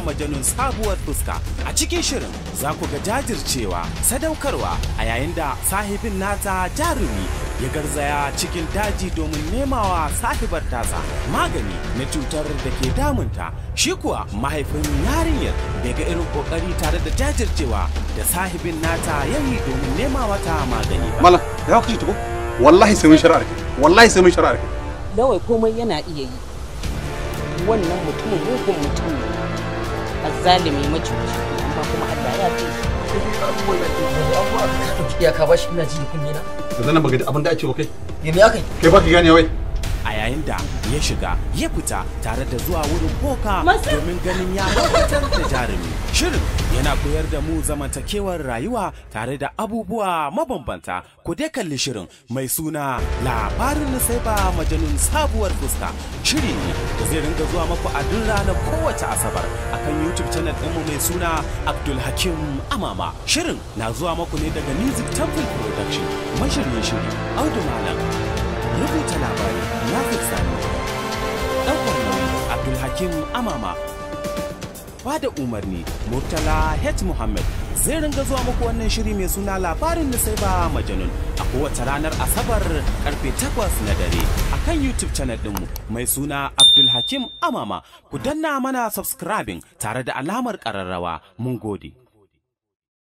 Majanun sabuwar fuska. A cikin shirin za ku ga jajircewa, sadaukarwa a yayin da sahibin nata jarumi ya garzaya cikin daji domin nemawa sahibar tasa magani na cutar da ke damunta. Shi kuwa mahaifin yarinyar bai ga irin kokari tare da jajircewa da sahibin nata yayi domin nema mata magani ba. Malam, ya kace tuko? Wallahi sai mun shari'ar kai. Wallahi sai mun shari'ar kai. Lawai komai yana iya yi. Wannan mutumin mugun mutum ne. Azzalimi macuci amma kuma Allah ya ce ya ka bashi ina ji da kunne na. Da nan baka da abin da ake wa kai. Me aka yi? Kai baka gane wai. A yayin da ya shiga ya fita tare da zuwa wurin boka domin ganin ya fitar da jarumi. Shirin yana koyar da mu zamantakewar rayuwa tare da abubuwa mabambanta. Ku dai kalli shirin mai suna Labarin Nusaiba Majanun sabuwar fuska. Shiri ne da zai ringa zuwa maku a duk ranar kowace Asabar akan YouTube channel ɗinmu mai suna Abdul Hakim Amama. Shirin na zuwa maku ne daga Music Temple Production. Mashiryin shiri Audu Malam. Rubuta labari ya fi sani ɗaukar nauyi Abdulhakim Amama. Bada umarni Murtala H. Muhammad. Zai ringa zuwa muku wannan shiri mai suna Labarin Nusaiba Majanun a kowace ranar Asabar karfe 8 na dare akan YouTube channel ɗinmu mai suna Abdulhakim Amama. Ku danna mana subscribing tare da alamar ƙararrawa. Mun gode.